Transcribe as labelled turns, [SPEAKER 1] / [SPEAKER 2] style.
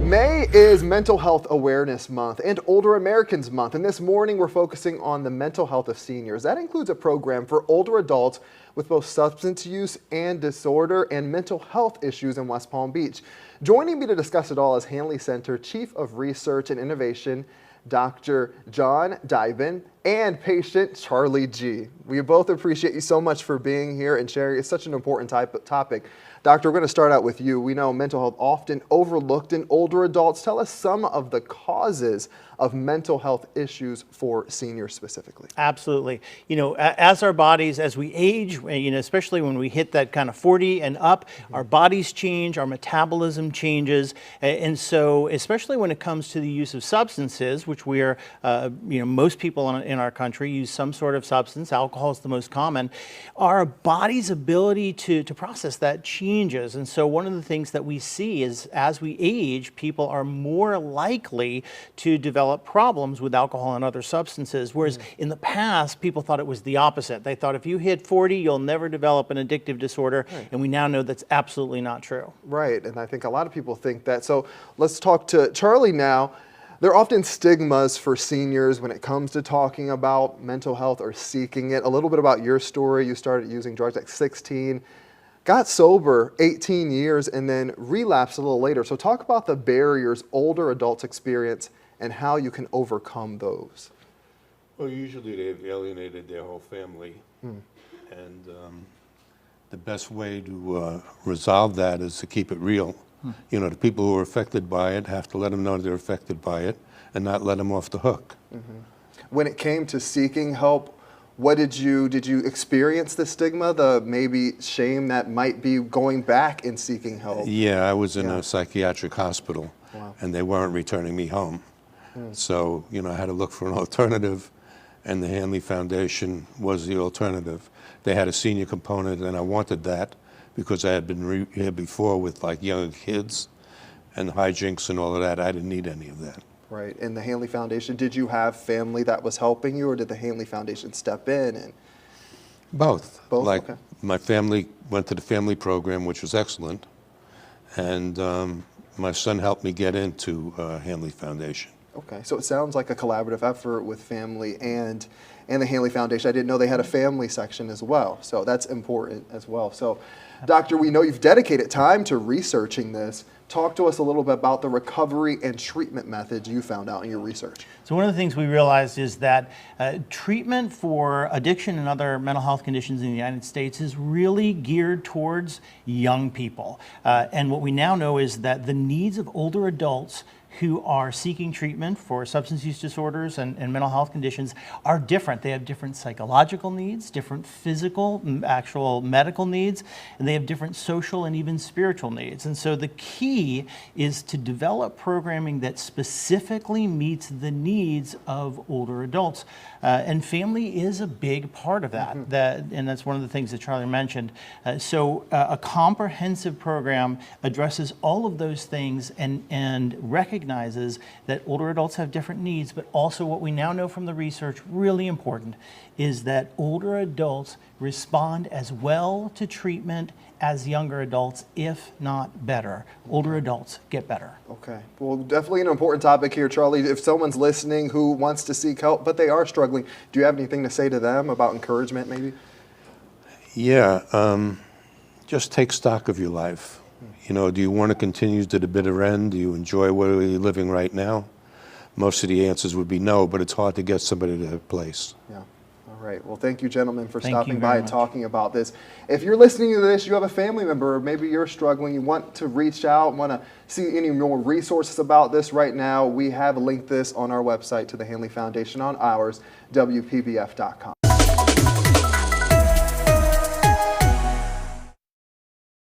[SPEAKER 1] May is Mental Health Awareness Month and Older Americans Month, and this morning we're focusing on the mental health of seniors. That includes a program for older adults with both substance use and disorder and mental health issues in West Palm Beach. Joining me to discuss it all is Hanley Center Chief of Research and Innovation, Dr. John Dibin, and patient Charlie G. We both appreciate you so much for being here and sharing. It's such an important topic. Doctor, we're going to start out with you. We know mental health often overlooked in older adults. Tell us some of the causes of mental health issues for seniors specifically.
[SPEAKER 2] Absolutely. You know, as our bodies, as we age, you know, especially when we hit that kind of 40 and up, our bodies change, our metabolism changes. And so, especially when it comes to the use of substances, which we are, you know, most people in our country use some sort of substance. Alcohol is the most common. Our body's ability to process that changes. And so one of the things that we see is as we age, people are more likely to develop problems with alcohol and other substances, whereas in the past, people thought it was the opposite. They thought if you hit 40, you'll never develop an addictive disorder, and we now know that's absolutely not true.
[SPEAKER 1] Right, and I think a lot of people think that. So let's talk to Charlie now. There are often stigmas for seniors when it comes to talking about mental health or seeking it. A little bit about your story. You started using drugs at 16, got sober 18 years, and then relapsed a little later. So talk about the barriers older adults experience and how you can overcome those.
[SPEAKER 3] Well, usually they've alienated their whole family. And the best way to resolve that is to keep it real. You know, the people who are affected by it have to let them know they're affected by it and not let them off the hook.
[SPEAKER 1] When it came to seeking help, what did you experience the stigma, the maybe shame that might be going back and seeking help?
[SPEAKER 3] Yeah, I was in a psychiatric hospital.
[SPEAKER 1] Wow.
[SPEAKER 3] And they weren't returning me home. So, you know, I had to look for an alternative, and the Hanley Foundation was the alternative. They had a senior component, and I wanted that because I had been here before with like young kids and hijinks and all of that. I didn't need any of that.
[SPEAKER 1] Right, and the Hanley Foundation, did you have family that was helping you, or did the Hanley Foundation step in? And
[SPEAKER 3] Both.
[SPEAKER 1] Both?
[SPEAKER 3] Like,
[SPEAKER 1] Okay.
[SPEAKER 3] my family went to the family program, which was excellent, and my son helped me get into Hanley Foundation.
[SPEAKER 1] Okay, so it sounds like a collaborative effort with family and the Hanley Foundation. I didn't know they had a family section as well, so that's important as well. So, Doctor, we know you've dedicated time to researching this. Talk to us a little bit about the recovery and treatment methods you found out in your research.
[SPEAKER 2] So one of the things we realized is that treatment for addiction and other mental health conditions in the United States is really geared towards young people. And what we now know is that the needs of older adults who are seeking treatment for substance use disorders and mental health conditions are different. They have different psychological needs, different physical, actual medical needs, and they have different social and even spiritual needs. And so the key is to develop programming that specifically meets the needs of older adults. And family is a big part of that. And that's one of the things that Charlie mentioned. So a comprehensive program addresses all of those things and recognizes that older adults have different needs, but also what we now know from the research, really important, is that older adults respond as well to treatment as younger adults, if not better. Older adults get better.
[SPEAKER 1] Okay, well, definitely an important topic here, Charlie. If someone's listening who wants to seek help, but they are struggling, do you have anything to say to them about encouragement maybe?
[SPEAKER 3] Yeah, just take stock of your life. You know, do you want to continue to the bitter end? Do you enjoy where you're living right now? Most of the answers would be no, but it's hard to get somebody to a place.
[SPEAKER 1] Yeah. All right. Well, thank you, gentlemen, for
[SPEAKER 2] Thank you
[SPEAKER 1] stopping
[SPEAKER 2] very
[SPEAKER 1] by and
[SPEAKER 2] much.
[SPEAKER 1] talking about this. If you're listening to this, you have a family member, or maybe you're struggling, you want to reach out, want to see any more resources about this right now, we have linked this on our website to the Hanley Foundation on ours, WPBF.com.